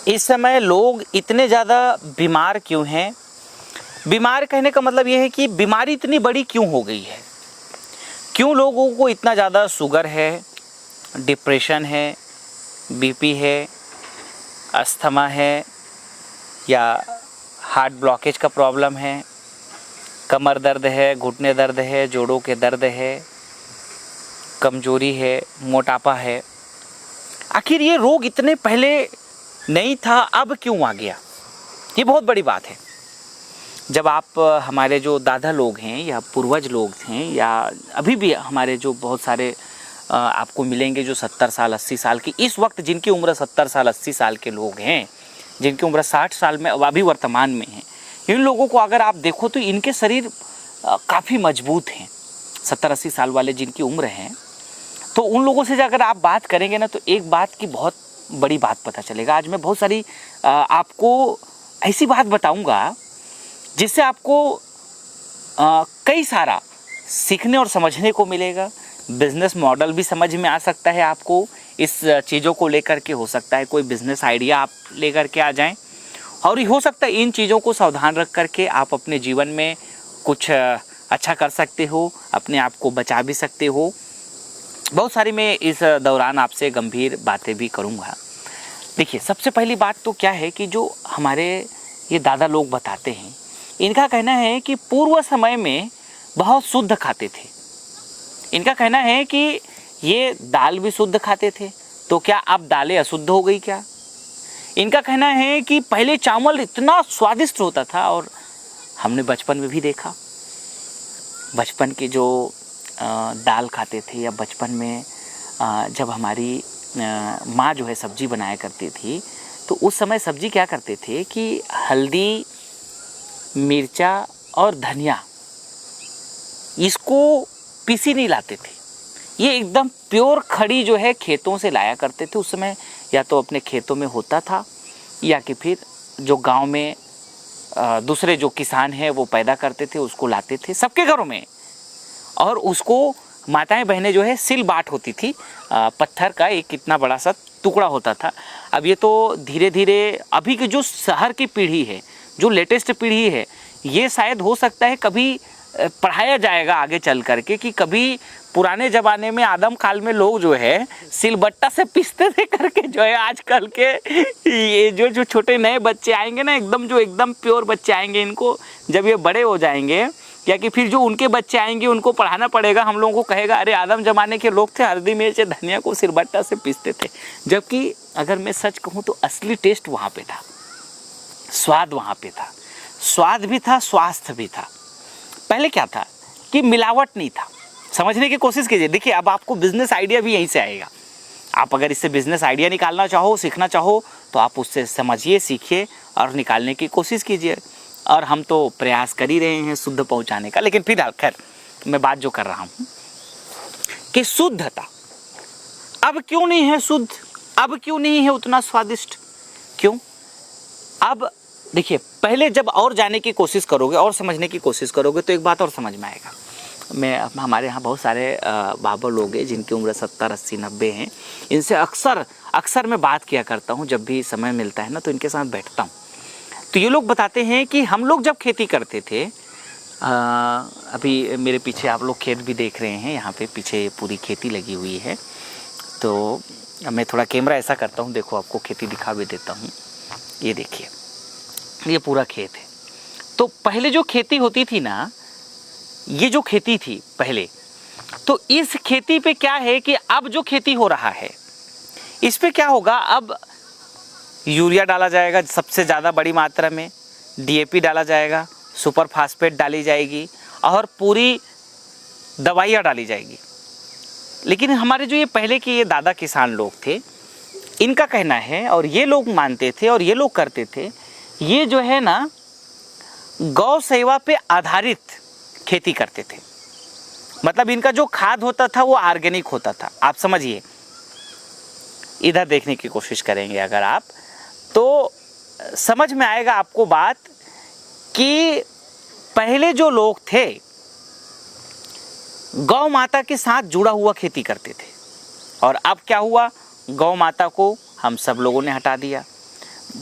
इस समय लोग इतने ज़्यादा बीमार क्यों हैं? बीमार कहने का मतलब ये है कि बीमारी इतनी बड़ी क्यों हो गई है? क्यों लोगों को इतना ज़्यादा शुगर है, डिप्रेशन है, बीपी है, अस्थमा है, या हार्ट ब्लॉकेज का प्रॉब्लम है, कमर दर्द है, घुटने दर्द है, जोड़ों के दर्द है, कमजोरी है, मोटापा है? आखिर ये रोग इतने पहले नहीं था, अब क्यों आ गया? ये बहुत बड़ी बात है। जब आप हमारे जो दादा लोग हैं या पूर्वज लोग हैं, या अभी भी हमारे जो बहुत सारे आपको मिलेंगे जो 70 साल 80 साल की इस वक्त जिनकी उम्र 70 साल 80 साल के लोग हैं, जिनकी उम्र 60 साल में अभी वर्तमान में हैं, इन लोगों को अगर आप देखो तो इनके शरीर काफ़ी मजबूत हैं। 70-80 साल वाले जिनकी उम्र है, तो उन लोगों से अगर आप बात करेंगे ना, तो एक बात की बहुत बड़ी बात पता चलेगा। आज मैं बहुत सारी आपको ऐसी बात बताऊंगा जिससे आपको कई सारा सीखने और समझने को मिलेगा। बिजनेस मॉडल भी समझ में आ सकता है आपको इस चीज़ों को लेकर के। हो सकता है कोई बिजनेस आइडिया आप लेकर के आ जाएं, और हो सकता है इन चीज़ों को सावधान रख करके आप अपने जीवन में कुछ अच्छा कर सकते हो, अपने आप को बचा भी सकते हो। बहुत सारी मैं इस दौरान आपसे गंभीर बातें भी करूँगा। देखिए, सबसे पहली बात तो क्या है कि जो हमारे ये दादा लोग बताते हैं, इनका कहना है कि पूर्व समय में बहुत शुद्ध खाते थे। इनका कहना है कि ये दाल भी शुद्ध खाते थे, तो क्या अब दालें अशुद्ध हो गई क्या? इनका कहना है कि पहले चावल इतना स्वादिष्ट होता था, और हमने बचपन में भी देखा, बचपन की जो दाल खाते थे, या बचपन में जब हमारी माँ जो है सब्जी बनाया करती थी, तो उस समय सब्जी क्या करते थे कि हल्दी, मिर्चा और धनिया इसको पीसी नहीं लाते थे। ये एकदम प्योर खड़ी जो है खेतों से लाया करते थे। उस समय या तो अपने खेतों में होता था, या कि फिर जो गांव में दूसरे जो किसान हैं वो पैदा करते थे, उसको लाते थे सबके घरों में, और उसको माताएं बहनें जो है सिल बाट होती थी, पत्थर का एक कितना बड़ा सा टुकड़ा होता था। अब ये तो धीरे धीरे अभी की जो शहर की पीढ़ी है, जो लेटेस्ट पीढ़ी है, ये शायद हो सकता है कभी पढ़ाया जाएगा आगे चल करके कि कभी पुराने ज़माने में आदम काल में लोग जो है सिलबट्टा से पीसते थे करके, जो है आजकल के ये जो छोटे नए बच्चे आएंगे ना, एकदम प्योर बच्चे आएंगे, इनको जब ये बड़े हो जाएंगे, या कि फिर जो उनके बच्चे आएंगे उनको पढ़ाना पड़ेगा, हम लोगों को कहेगा अरे आदम ज़माने के लोग थे, हल्दी मिर्च धनिया को सिलबट्टा से पीसते थे। जबकि अगर मैं सच कहूँ तो असली टेस्ट वहाँ पे था, स्वाद वहाँ पे था, स्वाद भी था, स्वास्थ्य भी था। पहले क्या था कि मिलावट नहीं था। समझने की कोशिश कीजिए। देखिए, अब आपको बिजनेस आइडिया भी यहीं से आएगा। आप अगर इससे बिजनेस आइडिया निकालना चाहो, सीखना चाहो, तो आप उससे समझिए, सीखिए और निकालने की कोशिश कीजिए। और हम तो प्रयास कर ही रहे हैं शुद्ध पहुंचाने का। लेकिन फिलहाल खैर मैं बात जो कर रहा हूं कि शुद्धता अब क्यों नहीं है शुद्ध, अब क्यों नहीं है उतना स्वादिष्ट, क्यों? अब देखिए, पहले जब और जाने की कोशिश करोगे और समझने की कोशिश करोगे तो एक बात और समझ में आएगा। हमारे यहाँ बहुत सारे बाबा लोग हैं जिनकी उम्र 70, 80, 90 हैं। इनसे अक्सर मैं बात किया करता हूँ, जब भी समय मिलता है ना तो इनके साथ बैठता हूँ। तो ये लोग बताते हैं कि हम लोग जब खेती करते थे, अभी मेरे पीछे आप लोग खेत भी देख रहे हैं, यहाँ पे पीछे पूरी खेती लगी हुई है। तो मैं थोड़ा कैमरा ऐसा करता हूँ, देखो आपको खेती दिखा भी देता हूँ। ये देखिए, ये पूरा खेत है। तो पहले जो खेती होती थी ना, ये जो खेती थी पहले, तो इस खेती पे क्या है कि अब जो खेती हो रहा है इस पे क्या होगा, अब यूरिया डाला जाएगा सबसे ज़्यादा बड़ी मात्रा में, डीएपी डाला जाएगा, सुपर फास्फेट डाली जाएगी और पूरी दवाइयाँ डाली जाएगी। लेकिन हमारे जो ये पहले के ये दादा किसान लोग थे, इनका कहना है, और ये लोग मानते थे और ये लोग करते थे, ये जो है ना गौ सेवा पे आधारित खेती करते थे। मतलब इनका जो खाद होता था वो ऑर्गेनिक होता था। आप समझिए, इधर देखने की कोशिश करेंगे अगर आप, तो समझ में आएगा आपको बात कि पहले जो लोग थे गौ माता के साथ जुड़ा हुआ खेती करते थे। और अब क्या हुआ, गौ माता को हम सब लोगों ने हटा दिया।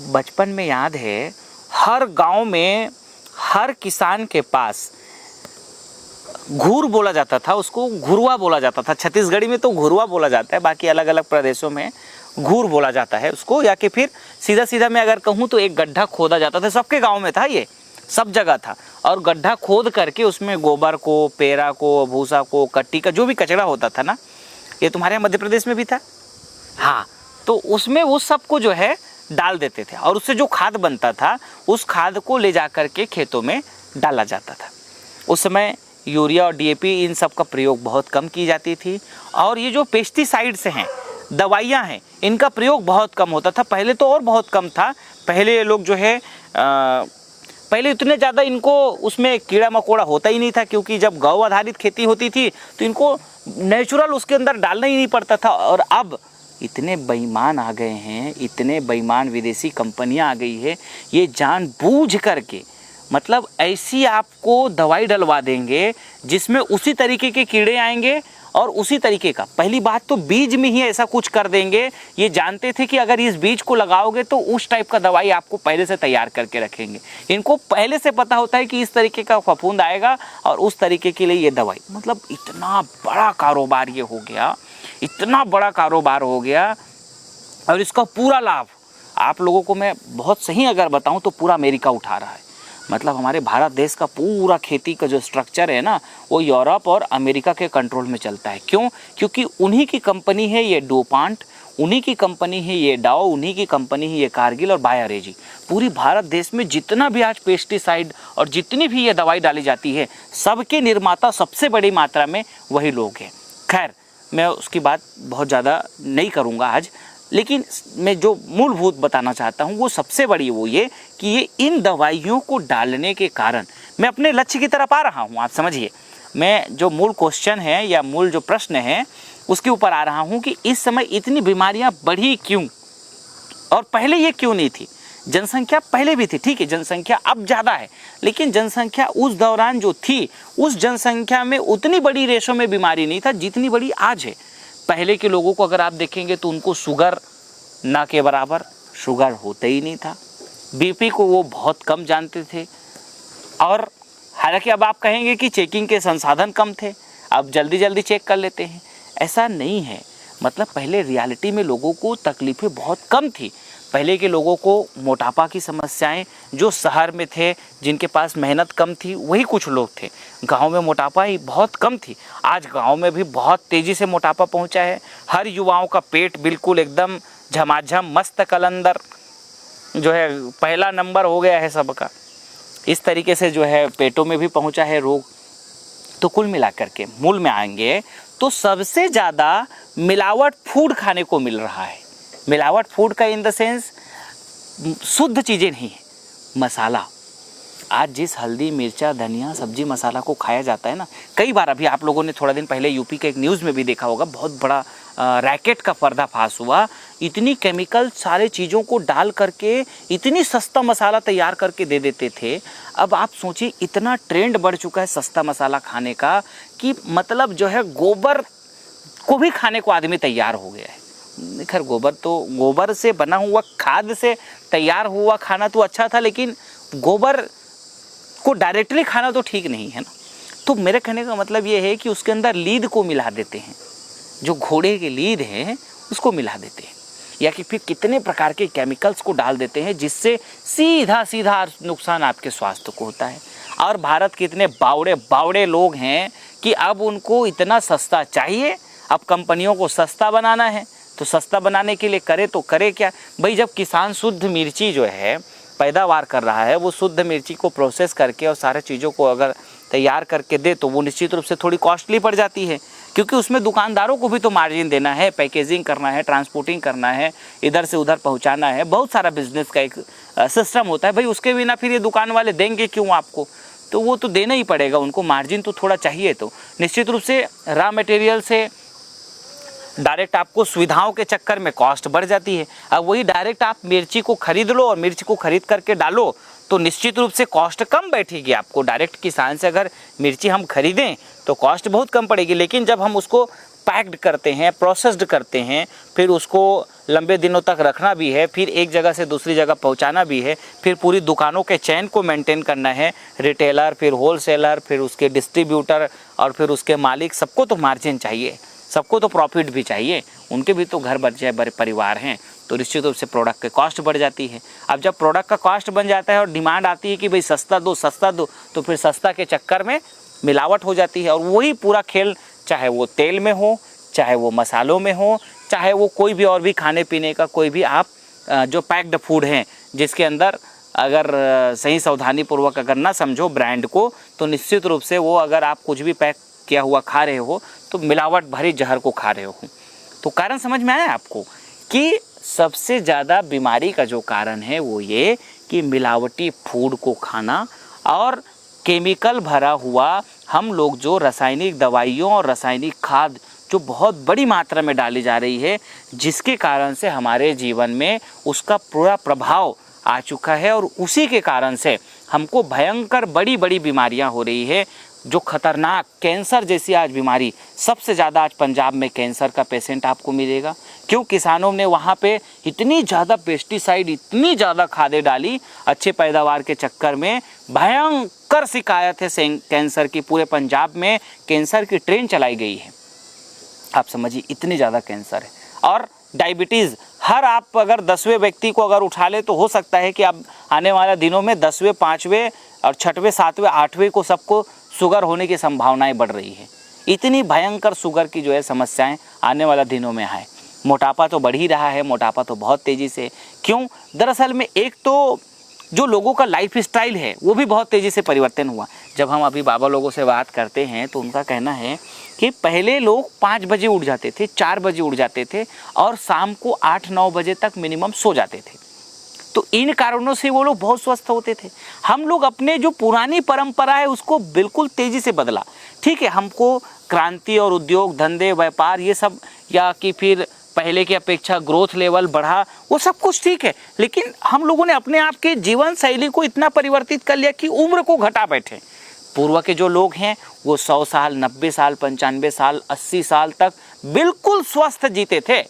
बचपन में याद है, हर गांव में हर किसान के पास घूर बोला जाता था, उसको घुरवा बोला जाता था। छत्तीसगढ़ी में तो घुरवा बोला जाता है, बाकी अलग अलग प्रदेशों में घूर बोला जाता है उसको। या कि फिर सीधा सीधा मैं अगर कहूँ तो एक गड्ढा खोदा जाता था, सबके गांव में था, ये सब जगह था। और गड्ढा खोद करके उसमें गोबर को, पेरा को, भूसा को, कट्टी का जो भी कचरा होता था ना, ये तुम्हारे मध्य प्रदेश में भी था, हाँ, तो उसमें वो सब को जो है डाल देते थे और उससे जो खाद बनता था उस खाद को ले जा कर के खेतों में डाला जाता था। उस समय यूरिया और डीएपी इन सब का प्रयोग बहुत कम की जाती थी। और ये जो पेस्टिसाइड्स हैं, दवाइयाँ हैं, इनका प्रयोग बहुत कम होता था। पहले तो और बहुत कम था। पहले ये लोग जो है पहले इतने ज़्यादा इनको उसमें कीड़ा मकोड़ा होता ही नहीं था, क्योंकि जब गौ आधारित खेती होती थी तो इनको नेचुरल उसके अंदर डालना ही नहीं पड़ता था। और अब इतने बेईमान आ गए हैं, इतने बेईमान विदेशी कंपनियां आ गई है, ये जानबूझ करके मतलब ऐसी आपको दवाई डलवा देंगे जिसमें उसी तरीके के कीड़े आएंगे और उसी तरीके का, पहली बात तो बीज में ही ऐसा कुछ कर देंगे। ये जानते थे कि अगर इस बीज को लगाओगे तो उस टाइप का दवाई आपको पहले से तैयार करके रखेंगे। इनको पहले से पता होता है कि इस तरीके का फफूंद आएगा और उस तरीके के लिए ये दवाई। मतलब इतना बड़ा कारोबार ये हो गया, इतना बड़ा कारोबार हो गया। और इसका पूरा लाभ आप लोगों को मैं बहुत सही अगर बताऊं तो पूरा अमेरिका उठा रहा है। मतलब हमारे भारत देश का पूरा खेती का जो स्ट्रक्चर है ना, वो यूरोप और अमेरिका के कंट्रोल में चलता है। क्यों? क्योंकि उन्हीं की कंपनी है ये डुपॉन्ट, उन्हीं की कंपनी है ये डाउ, उन्हीं की कंपनी है ये कारगिल और बायर एजी। पूरी भारत देश में जितना भी आज पेस्टिसाइड और जितनी भी ये दवाई डाली जाती है, सबके निर्माता सबसे बड़ी मात्रा में वही लोग हैं। खैर, मैं उसकी बात बहुत ज़्यादा नहीं करूँगा आज, लेकिन मैं जो मूलभूत बताना चाहता हूँ वो सबसे बड़ी वो ये कि ये इन दवाइयों को डालने के कारण, मैं अपने लक्ष्य की तरफ आ रहा हूँ, आप समझिए, मैं जो मूल क्वेश्चन है या मूल जो प्रश्न है उसके ऊपर आ रहा हूँ कि इस समय इतनी बीमारियाँ बढ़ी क्यों और पहले ये क्यों नहीं थी। जनसंख्या पहले भी थी, ठीक है, जनसंख्या अब ज़्यादा है, लेकिन जनसंख्या उस दौरान जो थी उस जनसंख्या में उतनी बड़ी रेशों में बीमारी नहीं था जितनी बड़ी आज है। पहले के लोगों को अगर आप देखेंगे तो उनको शुगर ना के बराबर शुगर होता ही नहीं था, बीपी को वो बहुत कम जानते थे। और हालांकि अब आप कहेंगे कि चेकिंग के संसाधन कम थे, अब जल्दी जल्दी चेक कर लेते हैं, ऐसा नहीं है। मतलब पहले रियलिटी में लोगों को तकलीफ़ें बहुत कम थी। पहले के लोगों को मोटापा की समस्याएं, जो शहर में थे जिनके पास मेहनत कम थी वही कुछ लोग थे, गांव में मोटापा ही बहुत कम थी। आज गांव में भी बहुत तेज़ी से मोटापा पहुंचा है। हर युवाओं का पेट बिल्कुल एकदम झमाझम मस्त कलंदर जो है पहला नंबर हो गया है सबका। इस तरीके से जो है पेटों में भी पहुंचा है रोग। तो कुल मिलाकर के मूल में आएंगे तो सबसे ज़्यादा मिलावट फूड खाने को मिल रहा है। मिलावट फूड का इन द सेंस शुद्ध चीज़ें नहीं है, मसाला। आज जिस हल्दी, मिर्चा, धनिया, सब्जी मसाला को खाया जाता है ना, कई बार अभी आप लोगों ने थोड़ा दिन पहले यूपी के एक न्यूज़ में भी देखा होगा, बहुत बड़ा रैकेट का पर्दाफाश हुआ। इतनी केमिकल सारे चीज़ों को डाल करके इतनी सस्ता मसाला तैयार करके दे देते थे। अब आप सोचिए इतना ट्रेंड बढ़ चुका है सस्ता मसाला खाने का कि मतलब जो है गोबर को भी खाने को आदमी तैयार हो गया है। खैर गोबर से बना हुआ, खाद से तैयार हुआ खाना तो अच्छा था, लेकिन गोबर को डायरेक्टली खाना तो ठीक नहीं है ना। तो मेरे कहने का मतलब ये है कि उसके अंदर लीद को मिला देते हैं, जो घोड़े की लीद है उसको मिला देते हैं, या कि फिर कितने प्रकार के केमिकल्स को डाल देते हैं जिससे सीधा सीधा नुकसान आपके स्वास्थ्य को होता है। और भारत के इतने बावड़े लोग हैं कि अब उनको इतना सस्ता चाहिए। अब कंपनियों को सस्ता बनाना है, तो सस्ता बनाने के लिए करे क्या भाई। जब किसान शुद्ध मिर्ची जो है पैदावार कर रहा है, वो शुद्ध मिर्ची को प्रोसेस करके और सारे चीज़ों को अगर तैयार करके दे तो वो निश्चित रूप से थोड़ी कॉस्टली पड़ जाती है, क्योंकि उसमें दुकानदारों को भी तो मार्जिन देना है, पैकेजिंग करना है, ट्रांसपोर्टिंग करना है, इधर से उधर पहुंचाना है, बहुत सारा बिजनेस का एक सिस्टम होता है भाई। उसके बिना फिर ये दुकान वाले देंगे क्यों आपको, तो वो तो देना ही पड़ेगा, उनको मार्जिन तो थोड़ा चाहिए। तो निश्चित रूप से रॉ मटेरियल से डायरेक्ट आपको सुविधाओं के चक्कर में कॉस्ट बढ़ जाती है। अब वही डायरेक्ट आप मिर्ची को खरीद लो और मिर्ची को खरीद करके डालो तो निश्चित रूप से कॉस्ट कम बैठेगी आपको। डायरेक्ट किसान से अगर मिर्ची हम खरीदें तो कॉस्ट बहुत कम पड़ेगी, लेकिन जब हम उसको पैक्ड करते हैं, प्रोसेस्ड करते हैं, फिर उसको लंबे दिनों तक रखना भी है, फिर एक जगह से दूसरी जगह पहुंचाना भी है, फिर पूरी दुकानों के चैन को मेंटेन करना है, रिटेलर, फिर होलसेलर, फिर उसके डिस्ट्रीब्यूटर और फिर उसके मालिक, सबको तो मार्जिन चाहिए, सबको तो प्रॉफिट भी चाहिए, उनके भी तो घर बच्चे बड़े परिवार हैं, तो निश्चित रूप से प्रोडक्ट की कॉस्ट बढ़ जाती है। अब जब प्रोडक्ट का कॉस्ट बन जाता है और डिमांड आती है कि भाई सस्ता दो, तो फिर सस्ता के चक्कर में मिलावट हो जाती है। और वही पूरा खेल, चाहे वो तेल में हो, चाहे वो मसालों में हो, चाहे वो कोई भी और भी खाने पीने का कोई भी आप जो पैक्ड फूड हैं, जिसके अंदर अगर सही सावधानी पूर्वक अगर ना समझो ब्रांड को, तो निश्चित रूप से वो अगर आप कुछ भी पैक किया हुआ खा रहे हो तो मिलावट भरी जहर को खा रहे हो। तो कारण समझ में आया आपको कि सबसे ज़्यादा बीमारी का जो कारण है वो ये कि मिलावटी फूड को खाना और केमिकल भरा हुआ हम लोग जो रासायनिक दवाइयों और रासायनिक खाद जो बहुत बड़ी मात्रा में डाली जा रही है, जिसके कारण से हमारे जीवन में उसका पूरा प्रभाव आ चुका है और उसी के कारण से हमको भयंकर बड़ी बड़ी बीमारियां हो रही है, जो खतरनाक कैंसर जैसी आज बीमारी। सबसे ज़्यादा आज पंजाब में कैंसर का पेशेंट आपको मिलेगा। क्यों? किसानों ने वहाँ पे इतनी ज़्यादा पेस्टिसाइड, इतनी ज़्यादा खादें डाली, अच्छे पैदावार के चक्कर में भयंकर शिकायत है कैंसर की। पूरे पंजाब में कैंसर की ट्रेन चलाई गई है, आप समझिए इतनी ज़्यादा कैंसर है। और डायबिटीज़, हर आप अगर 10वें व्यक्ति को अगर उठा ले तो हो सकता है कि अब आने वाले दिनों में 10वें, 5वें और 6वें, 7वें, 8वें को सबको शुगर होने की संभावनाएं बढ़ रही है। इतनी भयंकर शुगर की जो है समस्याएं आने वाले दिनों में है। मोटापा तो बढ़ ही रहा है, मोटापा तो बहुत तेज़ी से। क्यों? दरअसल में एक तो जो लोगों का लाइफ स्टाइल है वो भी बहुत तेज़ी से परिवर्तन हुआ। जब हम अभी बाबा लोगों से बात करते हैं तो उनका कहना है कि पहले लोग 5 बजे उठ जाते थे, 4 बजे उठ जाते थे और शाम को 8-9 बजे तक मिनिमम सो जाते थे। तो इन कारणों से वो लोग बहुत स्वस्थ होते थे। हम लोग अपने जो पुरानी परंपरा है उसको बिल्कुल तेज़ी से बदला। ठीक है, हमको क्रांति और उद्योग धंधे व्यापार ये सब, या कि फिर पहले की अपेक्षा ग्रोथ लेवल बढ़ा, वो सब कुछ ठीक है, लेकिन हम लोगों ने अपने आप के जीवन शैली को इतना परिवर्तित कर लिया कि उम्र को घटा बैठे। पूर्व के जो लोग हैं वो 100 साल, 90 साल, 95 साल, 80 साल तक बिल्कुल स्वस्थ जीते थे।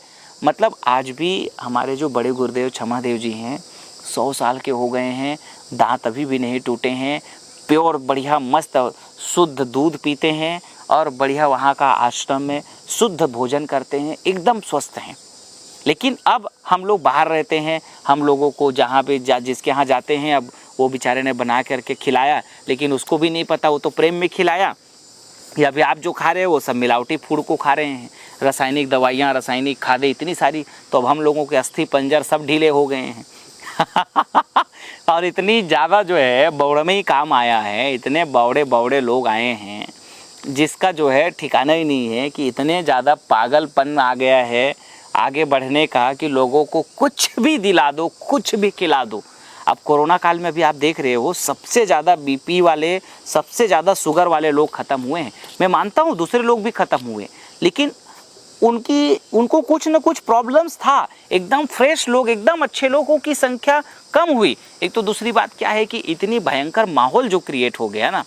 मतलब आज भी हमारे जो बड़े गुरुदेव क्षमादेव जी हैं 100 साल के हो गए हैं, दांत अभी भी नहीं टूटे हैं, प्योर बढ़िया मस्त शुद्ध दूध पीते हैं और बढ़िया वहाँ का आश्रम में शुद्ध भोजन करते हैं, एकदम स्वस्थ हैं। लेकिन अब हम लोग बाहर रहते हैं, हम लोगों को जहाँ पे जिसके यहाँ जाते हैं, अब वो बेचारे ने बना करके खिलाया, लेकिन उसको भी नहीं पता वो तो प्रेम में खिलाया, या फिर आप जो खा रहे हो वो सब मिलावटी फूड को खा रहे हैं। रासायनिक दवाइयाँ, रासायनिक खादें इतनी सारी, तो अब हम लोगों के अस्थि पंजर सब ढीले हो गए हैं और इतनी ज़्यादा जो है बौड़ में ही काम आया है, इतने बौड़े लोग आए हैं जिसका जो है ठिकाना ही नहीं है, कि इतने ज़्यादा पागलपन आ गया है आगे बढ़ने का कि लोगों को कुछ भी दिला दो, कुछ भी खिला दो। अब कोरोना काल में भी आप देख रहे हो सबसे ज़्यादा बीपी वाले, सबसे ज़्यादा शुगर वाले लोग ख़त्म हुए हैं। मैं मानता हूँ दूसरे लोग भी ख़त्म हुए, लेकिन उनको कुछ न कुछ प्रॉब्लम्स था। एकदम फ्रेश लोग, एकदम अच्छे लोगों की संख्या कम हुई। एक तो दूसरी बात क्या है कि इतनी भयंकर माहौल जो क्रिएट हो गया ना,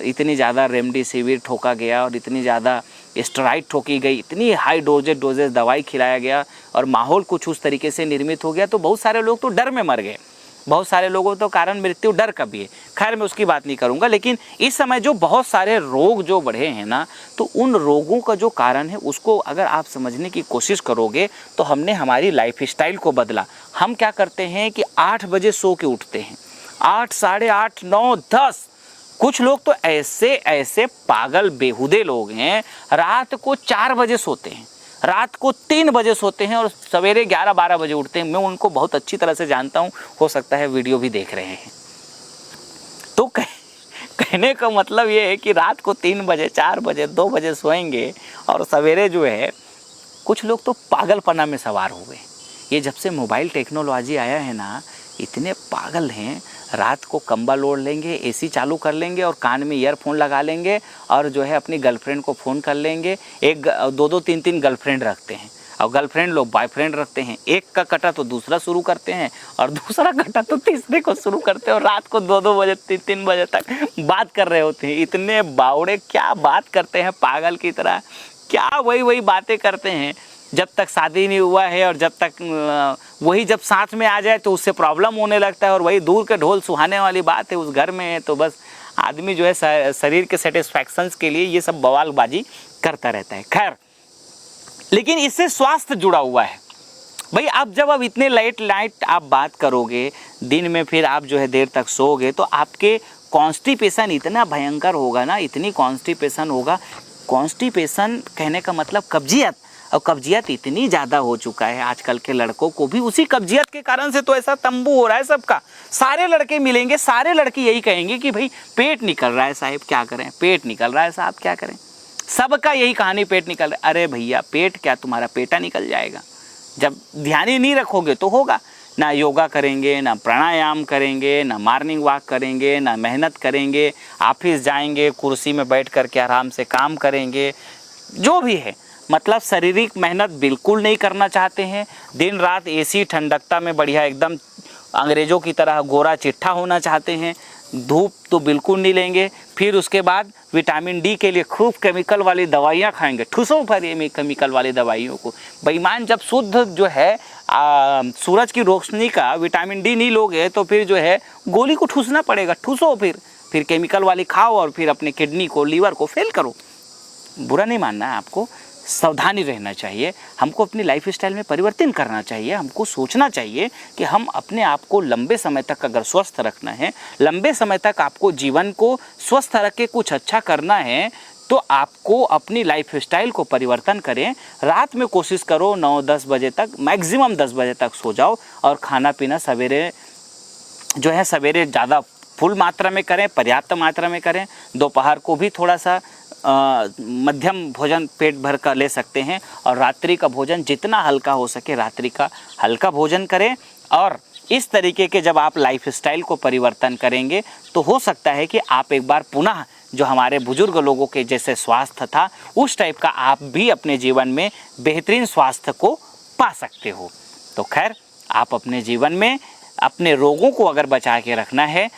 इतनी ज़्यादा रेमडेसिविर ठोका गया और इतनी ज़्यादा स्टेरॉइड ठोकी गई, इतनी हाई डोजेज दवाई खिलाया गया और माहौल कुछ उस तरीके से निर्मित हो गया, तो बहुत सारे लोग तो डर में मर गए। बहुत सारे लोगों तो कारण मृत्यु डर का भी है। खैर मैं उसकी बात नहीं करूंगा, लेकिन इस समय जो बहुत सारे रोग जो बढ़े हैं ना, तो उन रोगों का जो कारण है उसको अगर आप समझने की कोशिश करोगे तो हमने हमारी लाइफ स्टाइल को बदला। हम क्या करते हैं कि 8 बजे सो के उठते हैं, 8, 8:30, 9, 10। कुछ लोग तो ऐसे पागल बेहुदे लोग हैं, रात को 4 बजे सोते हैं, रात को 3 बजे सोते हैं और सवेरे 11-12 बजे उठते हैं। मैं उनको बहुत अच्छी तरह से जानता हूँ, हो सकता है वीडियो भी देख रहे हैं। तो कहने का मतलब ये है कि रात को 3 बजे, 4 बजे, 2 बजे सोएंगे और सवेरे जो है, कुछ लोग तो पागलपना में सवार हो गए। ये जब से मोबाइल टेक्नोलॉजी आया है ना, इतने पागल हैं, रात को कंबल ओढ़ लेंगे, एसी चालू कर लेंगे और कान में ईयरफोन लगा लेंगे और जो है अपनी गर्लफ्रेंड को फ़ोन कर लेंगे। 2-2, 3-3 गर्लफ्रेंड रखते हैं और गर्लफ्रेंड लोग बॉयफ्रेंड रखते हैं। एक का कटा तो दूसरा शुरू करते हैं और दूसरा कटा तो तीसरे को शुरू करते हैं और रात को 2-2 बजे, 3-3 बजे तक बात कर रहे होते हैं। इतने बावड़े क्या बात करते हैं पागल की तरह क्या वही वही बातें करते हैं, जब तक शादी नहीं हुआ है और जब तक वही जब साथ में आ जाए तो उससे प्रॉब्लम होने लगता है, और वही दूर के ढोल सुहाने वाली बात है उस घर में है, तो बस आदमी जो है शरीर के सेटिस्फैक्शंस के लिए ये सब बवालबाजी करता रहता है। खैर, लेकिन इससे स्वास्थ्य जुड़ा हुआ है भाई। अब इतने लेट नाइट आप बात करोगे, दिन में फिर आप जो है देर तक सोओगे, तो आपके कॉन्स्टिपेशन इतना भयंकर होगा ना, इतनी कॉन्स्टिपेशन होगा। कॉन्स्टिपेशन कहने का मतलब कब्जियत, और कब्जियत इतनी ज़्यादा हो चुका है आजकल के लड़कों को भी। उसी कब्जियत के कारण से तो ऐसा तंबू हो रहा है सबका। सारे लड़के मिलेंगे, सारे लड़के यही कहेंगे कि भाई पेट निकल रहा है साहब, क्या करें, पेट निकल रहा है साहब, क्या करें। सबका यही कहानी, पेट निकल रहा है। अरे भैया, पेट क्या, तुम्हारा पेटा निकल जाएगा। जब ध्यान ही नहीं रखोगे तो होगा ना। योगा करेंगे, ना प्राणायाम करेंगे, ना मॉर्निंग वॉक करेंगे, ना मेहनत करेंगे, ऑफिस जाएंगे, कुर्सी में बैठ कर के आराम से काम करेंगे, जो भी है, मतलब शारीरिक मेहनत बिल्कुल नहीं करना चाहते हैं। दिन रात एसी ठंडकता में बढ़िया एकदम अंग्रेज़ों की तरह गोरा चिट्ठा होना चाहते हैं। धूप तो बिल्कुल नहीं लेंगे। फिर उसके बाद विटामिन डी के लिए खूब केमिकल वाली दवाइयाँ खाएंगे। ठूसो भर ये केमिकल वाली दवाइयों को। बेईमान, जब शुद्ध जो है सूरज की रोशनी का विटामिन डी नहीं लोगे तो फिर जो है गोली को ठूसना पड़ेगा। ठूसो, फिर केमिकल वाली खाओ और फिर अपने किडनी को, लीवर को फेल करो। बुरा नहीं मानना है आपको, सावधानी रहना चाहिए। हमको अपनी लाइफ स्टाइल में परिवर्तन करना चाहिए। हमको सोचना चाहिए कि हम अपने आप को लंबे समय तक अगर स्वस्थ रखना है, लंबे समय तक आपको जीवन को स्वस्थ रख के कुछ अच्छा करना है, तो आपको अपनी लाइफ स्टाइल को परिवर्तन करें। रात में कोशिश करो 9-10 बजे तक, मैक्सिमम 10 बजे तक सो जाओ, और खाना पीना सवेरे जो है सवेरे ज़्यादा फुल मात्रा में करें, पर्याप्त मात्रा में करें। दोपहर को भी थोड़ा सा मध्यम भोजन पेट भर का ले सकते हैं, और रात्रि का भोजन जितना हल्का हो सके रात्रि का हल्का भोजन करें। और इस तरीके के जब आप लाइफ स्टाइल को परिवर्तन करेंगे तो हो सकता है कि आप एक बार पुनः जो हमारे बुजुर्ग लोगों के जैसे स्वास्थ्य था उस टाइप का आप भी अपने जीवन में बेहतरीन स्वास्थ्य को पा सकते हो। तो खैर, आप अपने जीवन में अपने रोगों को अगर बचा के रखना है